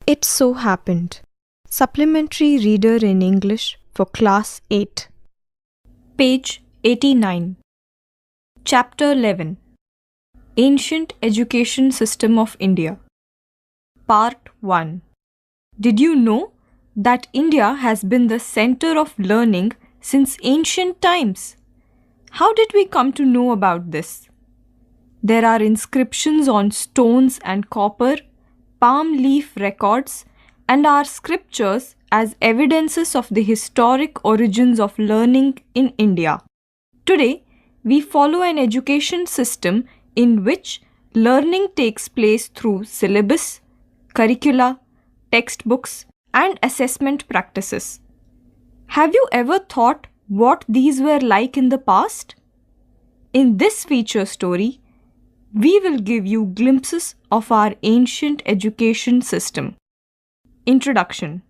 It so happened. Supplementary Reader in English for Class 8. Page 89. Chapter 11. Ancient Education System of India. Part 1. Did you know that India has been the center of learning since ancient times? How did we come to know about this? There are inscriptions on stones and copper, palm leaf records, and our scriptures as evidences of the historic origins of learning in India. Today, we follow an education system in which learning takes place through syllabus, curricula, textbooks, and assessment practices. Have you ever thought what these were like in the past? In this feature story, we will give you glimpses of our ancient education system. Introduction.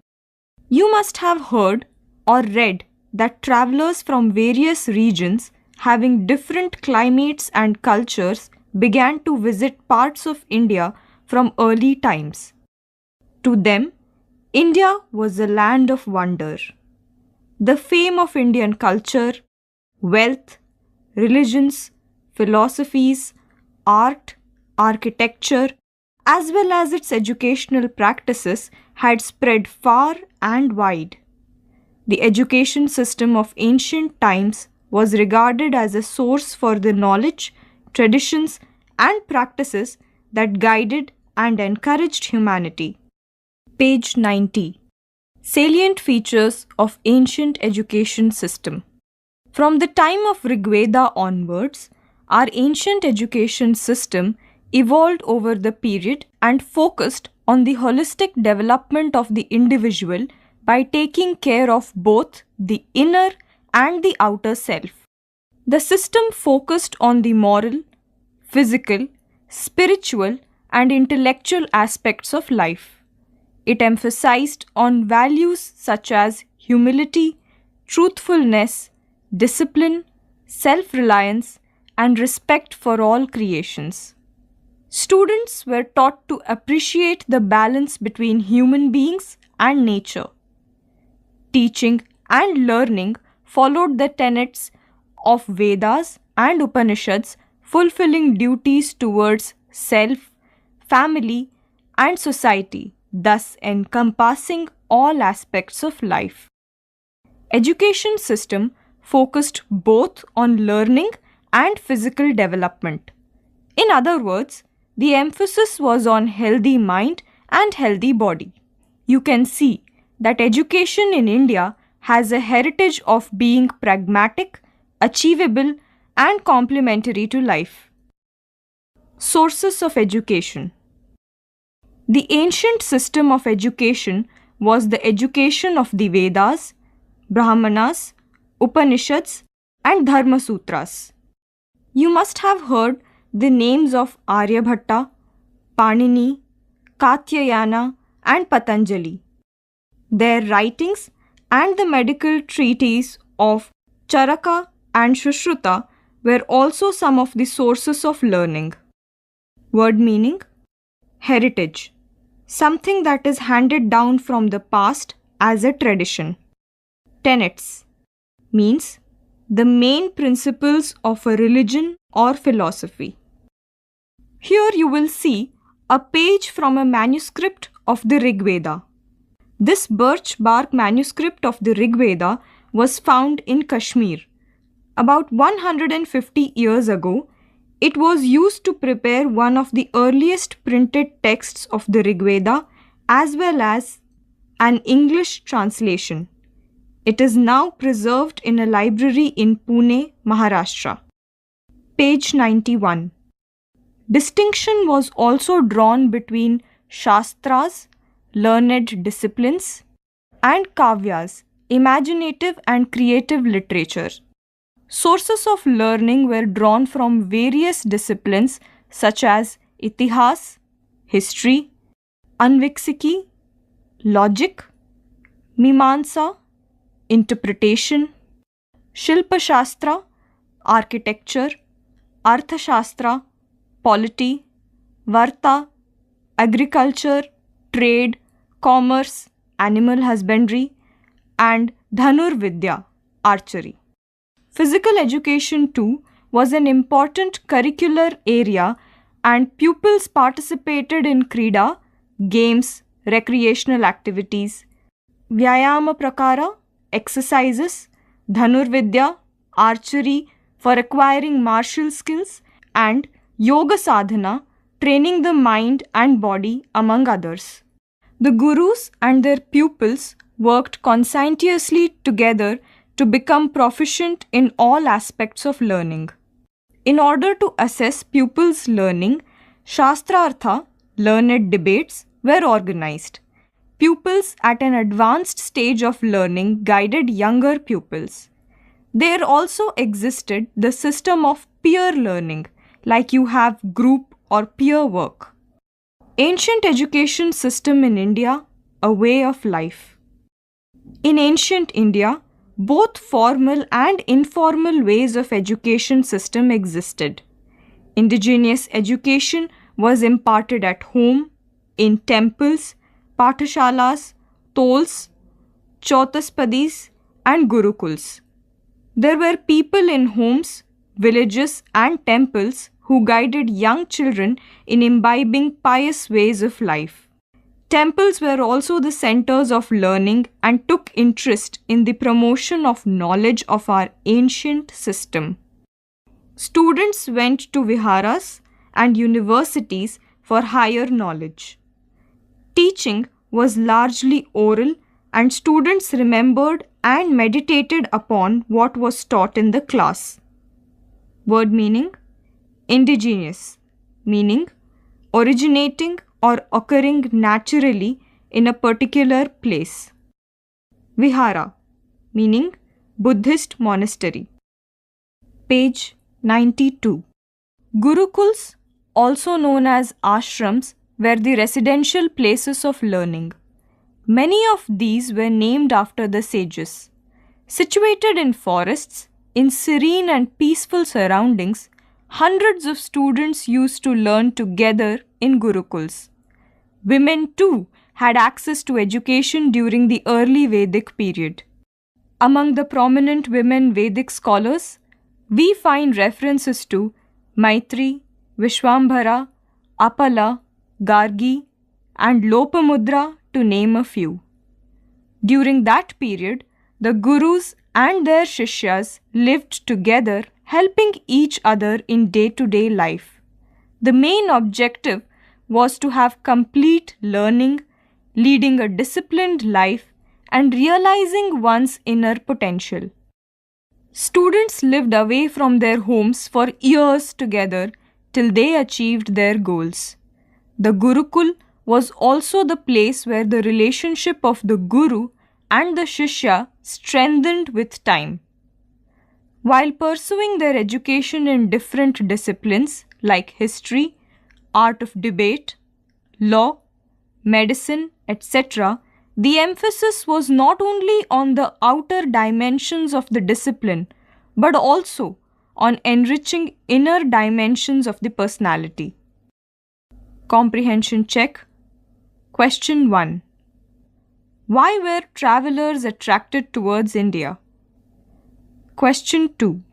You must have heard or read that travelers from various regions having different climates and cultures began to visit parts of India from early times. To them, India was a land of wonder. The fame of Indian culture, wealth, religions, philosophies, art, architecture, as well as its educational practices had spread far and wide. The education system of ancient times was regarded as a source for the knowledge, traditions, and practices that guided and encouraged humanity. Page 90. Salient features of ancient education system. From the time of Rigveda onwards, our ancient education system evolved over the period and focused on the holistic development of the individual by taking care of both the inner and the outer self. The system focused on the moral, physical, spiritual, and intellectual aspects of life. It emphasized on values such as humility, truthfulness, discipline, self-reliance, and respect for all creations. Students were taught to appreciate the balance between human beings and nature. Teaching and learning followed the tenets of Vedas and Upanishads, fulfilling duties towards self, family, and society, thus encompassing all aspects of life. Education system focused both on learning and physical development. In other words, the emphasis was on healthy mind and healthy body. You can see that education in India has a heritage of being pragmatic, achievable, and complementary to life. Sources of education. The ancient system of education was the education of the Vedas, Brahmanas, Upanishads, and Dharma Sutras. You must have heard the names of Aryabhatta, Panini, Katyayana, and Patanjali. Their writings and the medical treatise of Charaka and Sushruta were also some of the sources of learning. Word meaning: heritage, something that is handed down from the past as a tradition. Tenets means the main principles of a religion or philosophy. Here you will see a page from a manuscript of the Rigveda. This birch bark manuscript of the Rigveda was found in Kashmir. About 150 years ago, it was used to prepare one of the earliest printed texts of the Rigveda as well as an English translation. It is now preserved in a library in Pune, Maharashtra. Page 91. Distinction was also drawn between Shastras, learned disciplines, and Kavyas, imaginative and creative literature. Sources of learning were drawn from various disciplines such as Itihas, history, Anvikshiki, logic, Mimamsa, interpretation, Shilpa Shastra, architecture, Arthashastra, polity, Varta, agriculture, trade, commerce, animal husbandry, and Dhanur Vidya, archery. Physical education too was an important curricular area and pupils participated in Krida, games, recreational activities, Vyayama Prakara, exercises, Dhanur Vidya, archery for acquiring martial skills, and Yoga Sadhana, training the mind and body, among others. The gurus and their pupils worked conscientiously together to become proficient in all aspects of learning. In order to assess pupils' learning, Shastrartha, learned debates, were organized. Pupils at an advanced stage of learning guided younger pupils. There also existed the system of peer learning, like you have group or peer work. Ancient education system in India, a way of life. In ancient India, both formal and informal ways of education system existed. Indigenous education was imparted at home, in temples, pathashalas, tols, chautaspadis, and gurukuls. There were people in homes, villages, and temples who guided young children in imbibing pious ways of life. Temples were also the centers of learning and took interest in the promotion of knowledge of our ancient system. Students went to viharas and universities for higher knowledge. Teaching was largely oral and students remembered and meditated upon what was taught in the class. Word meaning: indigenous, meaning originating or occurring naturally in a particular place. Vihara, meaning Buddhist monastery. Page 92. Gurukuls, also known as ashrams, were the residential places of learning. Many of these were named after the sages. Situated in forests, in serene and peaceful surroundings, hundreds of students used to learn together in gurukuls. Women too had access to education during the early Vedic period. Among the prominent women Vedic scholars, we find references to Maitri, Vishwambhara, Apala, Gargi, and Lopamudra, to name a few. During that period, the gurus and their shishyas lived together, helping each other in day-to-day life. The main objective was to have complete learning, leading a disciplined life, and realizing one's inner potential. Students lived away from their homes for years together till they achieved their goals. The Gurukul was also the place where the relationship of the Guru and the Shishya strengthened with time. While pursuing their education in different disciplines like history, art of debate, law, medicine, etc., the emphasis was not only on the outer dimensions of the discipline, but also on enriching inner dimensions of the personality. Comprehension check. Question 1. Why were travelers attracted towards India? Question 2.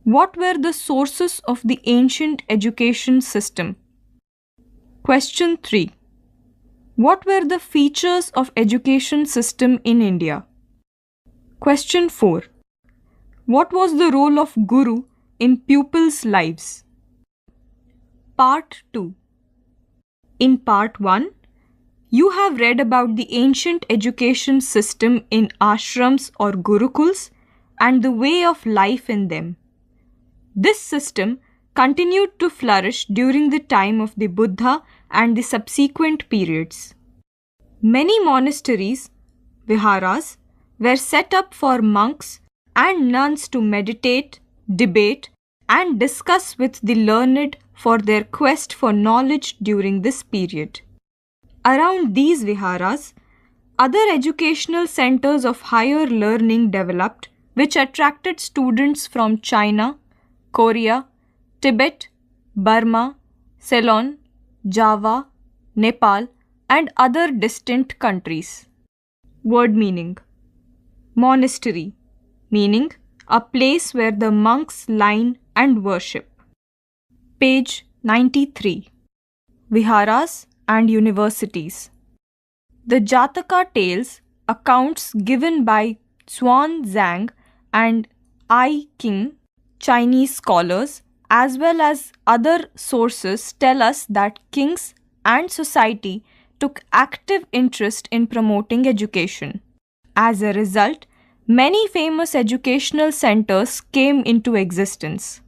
What were the sources of the ancient education system? Question 3. What were the features of education system in India? Question 4. What was the role of Guru in pupils' lives? Part 2. In Part 1, you have read about the ancient education system in ashrams or gurukuls and the way of life in them. This system continued to flourish during the time of the Buddha and the subsequent periods. Many monasteries, viharas, were set up for monks and nuns to meditate, debate, and discuss with the learned for their quest for knowledge during this period. Around these viharas, other educational centers of higher learning developed, which attracted students from China, Korea, Tibet, Burma, Ceylon, Java, Nepal, and other distant countries. Word meaning: monastery, meaning a place where the monks line and worship. Page 93. Viharas and universities. The Jataka tales, accounts given by Xuan Zhang and I King, Chinese scholars, as well as other sources, tell us that kings and society took active interest in promoting education. As a result, many famous educational centers came into existence.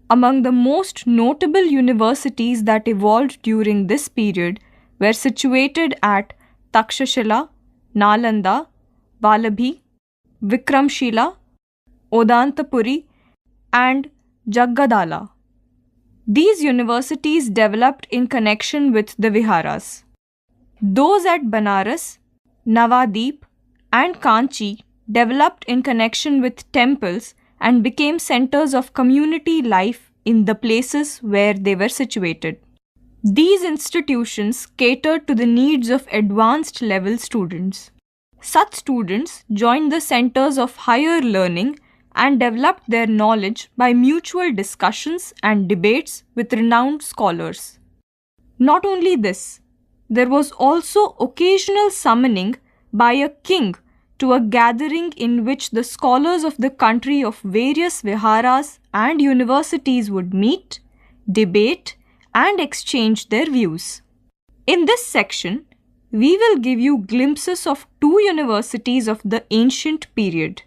Among the most notable universities that evolved during this period were situated at Takshashila, Nalanda, Vallabhi, Vikramshila, Odantapuri, and Jaggadala. These universities developed in connection with the Viharas. Those at Banaras, Navadip, and Kanchi developed in connection with temples and became centers of community life in the places where they were situated. These institutions catered to the needs of advanced level students. Such students joined the centers of higher learning and developed their knowledge by mutual discussions and debates with renowned scholars. Not only this, there was also occasional summoning by a king to a gathering in which the scholars of the country of various viharas and universities would meet, debate, and exchange their views. In this section, we will give you glimpses of two universities of the ancient period.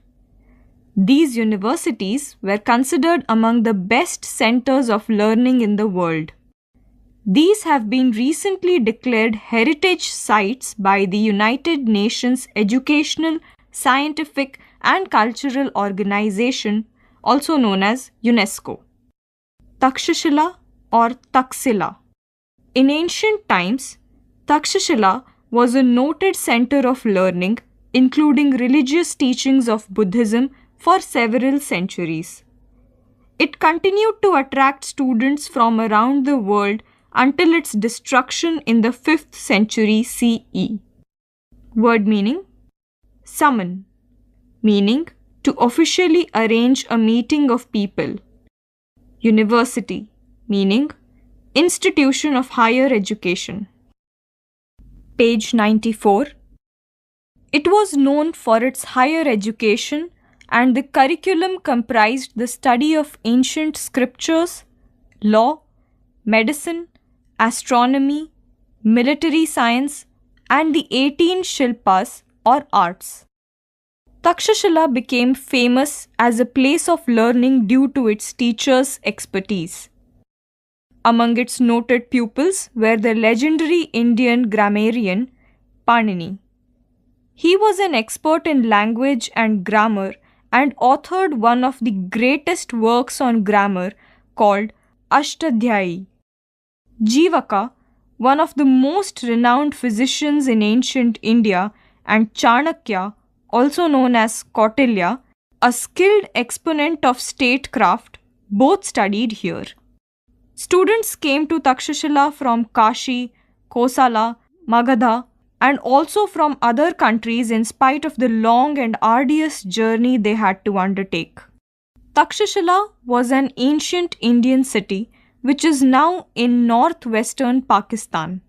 These universities were considered among the best centers of learning in the world. These have been recently declared heritage sites by the United Nations Educational, Scientific and Cultural Organization, also known as UNESCO. Takshashila or Taxila. In ancient times, Takshashila was a noted center of learning, including religious teachings of Buddhism, for several centuries. It continued to attract students from around the world until its destruction in the 5th century CE. Word meaning: summon, meaning to officially arrange a meeting of people. University, meaning institution of higher education. Page 94. It was known for its higher education, and the curriculum comprised the study of ancient scriptures, law, medicine, astronomy, military science, and the 18 Shilpas or arts. Takshashila became famous as a place of learning due to its teachers' expertise. Among its noted pupils were the legendary Indian grammarian Panini. He was an expert in language and grammar and authored one of the greatest works on grammar called Ashtadhyayi. Jivaka, one of the most renowned physicians in ancient India, and Chanakya, also known as Kautilya, a skilled exponent of statecraft, both studied here. Students came to Takshashila from Kashi, Kosala, Magadha, and also from other countries in spite of the long and arduous journey they had to undertake. Takshashila was an ancient Indian city which is now in northwestern Pakistan.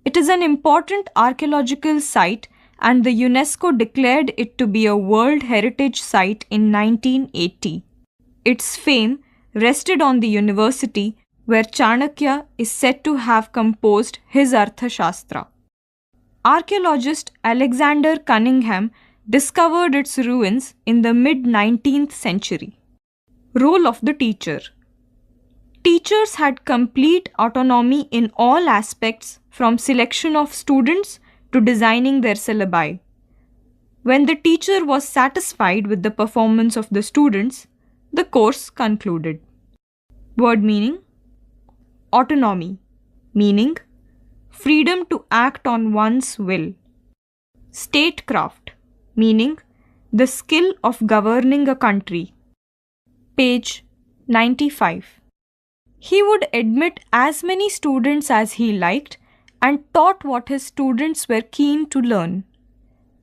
It is an important archaeological site, and the UNESCO declared it to be a World Heritage Site in 1980. Its fame rested on the university where Chanakya is said to have composed his Arthashastra. Archaeologist Alexander Cunningham discovered its ruins in the mid-19th century. Role of the teacher. Teachers had complete autonomy in all aspects, from selection of students to designing their syllabi. When the teacher was satisfied with the performance of the students, the course concluded. Word meaning: autonomy, meaning freedom to act on one's will. Statecraft, meaning the skill of governing a country. Page 95. He would admit as many students as he liked and taught what his students were keen to learn.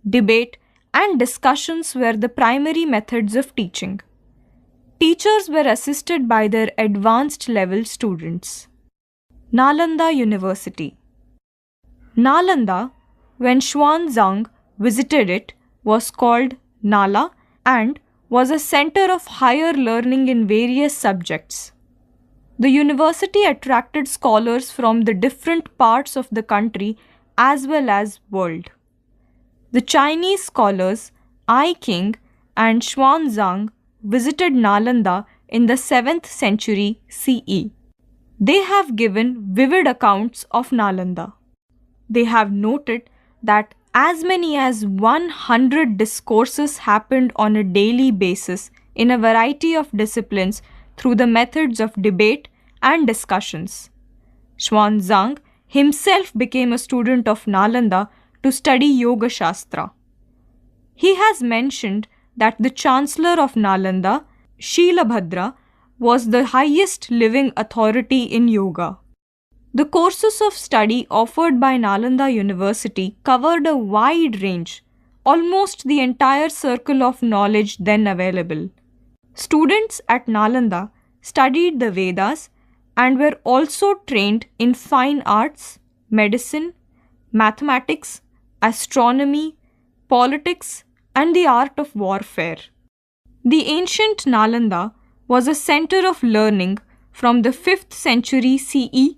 Debate and discussions were the primary methods of teaching. Teachers were assisted by their advanced level students. Nalanda University. Nalanda, when Xuanzang visited it, was called Nala and was a center of higher learning in various subjects. The university attracted scholars from the different parts of the country as well as world. The Chinese scholars I King and Xuanzang visited Nalanda in the 7th century CE. They have given vivid accounts of Nalanda. They have noted that as many as 100 discourses happened on a daily basis in a variety of disciplines through the methods of debate and discussions. Xuanzang himself became a student of Nalanda to study Yoga Shastra. He has mentioned that the Chancellor of Nalanda, Shilabhadra, was the highest living authority in yoga. The courses of study offered by Nalanda University covered a wide range, almost the entire circle of knowledge then available. Students at Nalanda studied the Vedas and were also trained in fine arts, medicine, mathematics, astronomy, politics, and the art of warfare. The ancient Nalanda was a center of learning from the 5th century CE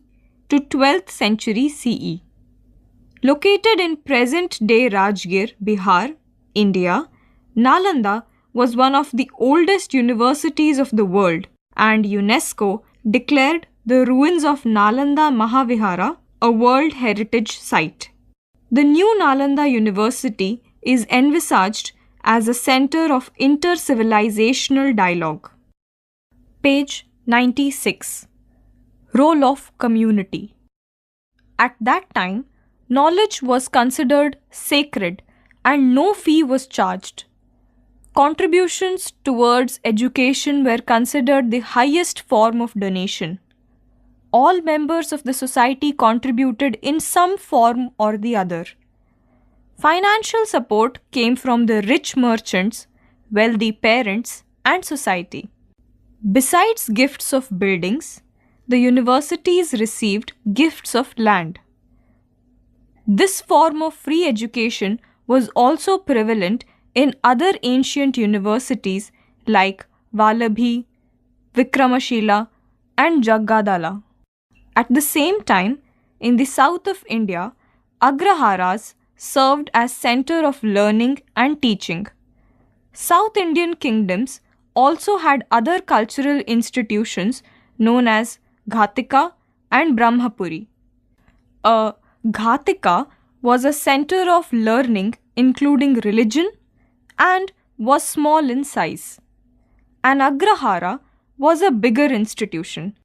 to 12th century CE. Located in present-day Rajgir, Bihar, India, Nalanda was one of the oldest universities of the world, and UNESCO declared the ruins of Nalanda Mahavihara a World Heritage Site. The new Nalanda University is envisaged as a center of inter-civilizational dialogue. Page 96. Role of community. At that time, knowledge was considered sacred and no fee was charged. Contributions towards education were considered the highest form of donation. All members of the society contributed in some form or the other. Financial support came from the rich merchants, wealthy parents, and society. Besides gifts of buildings, the universities received gifts of land. This form of free education was also prevalent in other ancient universities like Vallabhi, Vikramashila, and Jaggadala. At the same time, in the south of India, Agraharas served as center of learning and teaching. South Indian kingdoms also had other cultural institutions known as Ghatika and Brahmapuri. A Ghatika was a center of learning including religion and was small in size. An Agrahara was a bigger institution,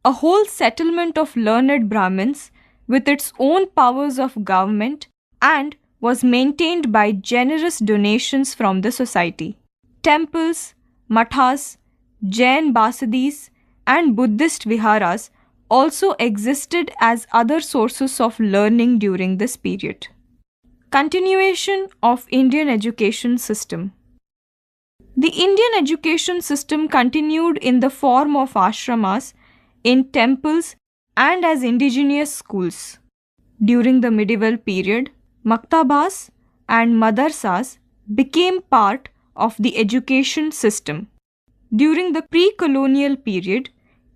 a whole settlement of learned Brahmins with its own powers of government and was maintained by generous donations from the society. Temples, mathas, Jain basadis, and Buddhist viharas also existed as other sources of learning during this period. Continuation of Indian education system. The Indian education system continued in the form of ashramas, in temples, and as indigenous schools. During the medieval period, maktabas and madarsas became part of the education system. During the pre-colonial period,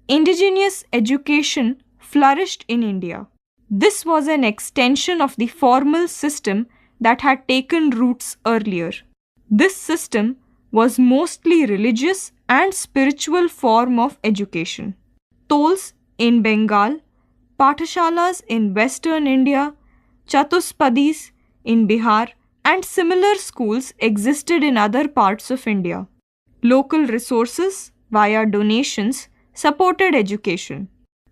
indigenous education flourished in India. This was an extension of the formal system that had taken roots earlier. This system was mostly religious and spiritual form of education. Tols in Bengal, Pathashalas in Western India, Chatuspadis in Bihar, and similar schools existed in other parts of India. Local resources, via donations, supported education.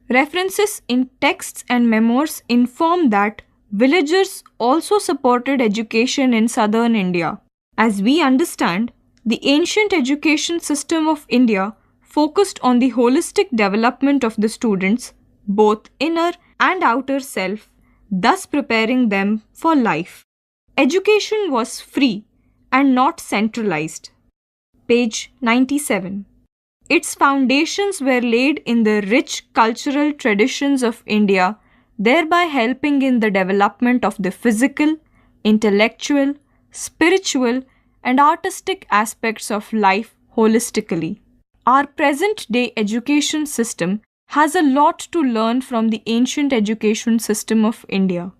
References in texts and memoirs inform that villagers also supported education in southern India. As we understand, the ancient education system of India focused on the holistic development of the students, both inner and outer self, thus preparing them for life. Education was free and not centralized. Page 97. Its foundations were laid in the rich cultural traditions of India, thereby helping in the development of the physical, intellectual, spiritual, and artistic aspects of life holistically. Our present-day education system has a lot to learn from the ancient education system of India.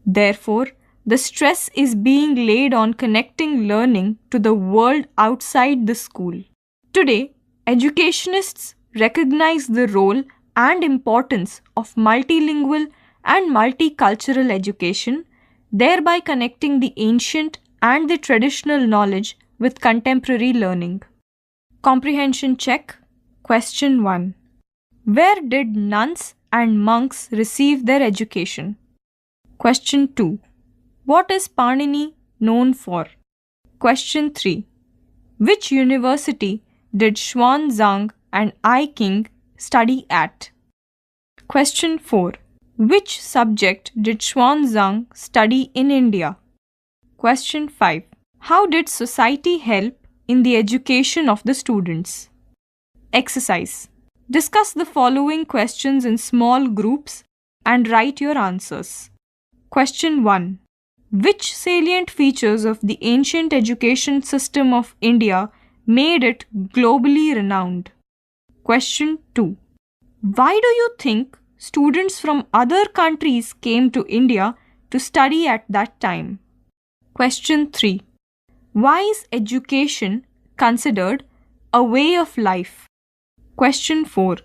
Therefore, the stress is being laid on connecting learning to the world outside the school. Today, educationists recognize the role and importance of multilingual and multicultural education, thereby connecting the ancient and the traditional knowledge with contemporary learning. Comprehension check. Question 1. Where did nuns and monks receive their education? Question 2. What is Panini known for? Question 3. Which university did Xuanzang and I King study at? Question 4. Which subject did Xuanzang study in India? Question 5. How did society help in the education of the students? Exercise. Discuss the following questions in small groups and write your answers. Question 1. Which salient features of the ancient education system of India made it globally renowned? Question 2. Why do you think students from other countries came to India to study at that time? Question 3. Why is education considered a way of life? Question 4.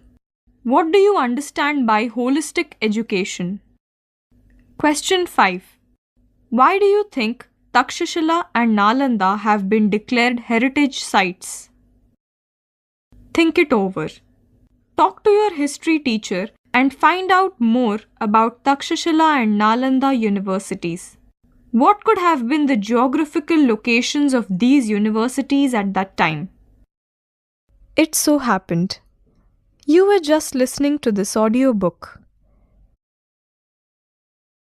What do you understand by holistic education? Question 5. Why do you think Takshashila and Nalanda have been declared heritage sites? Think it over. Talk to your history teacher and find out more about Takshashila and Nalanda universities. What could have been the geographical locations of these universities at that time? It so happened. You were just listening to this audiobook.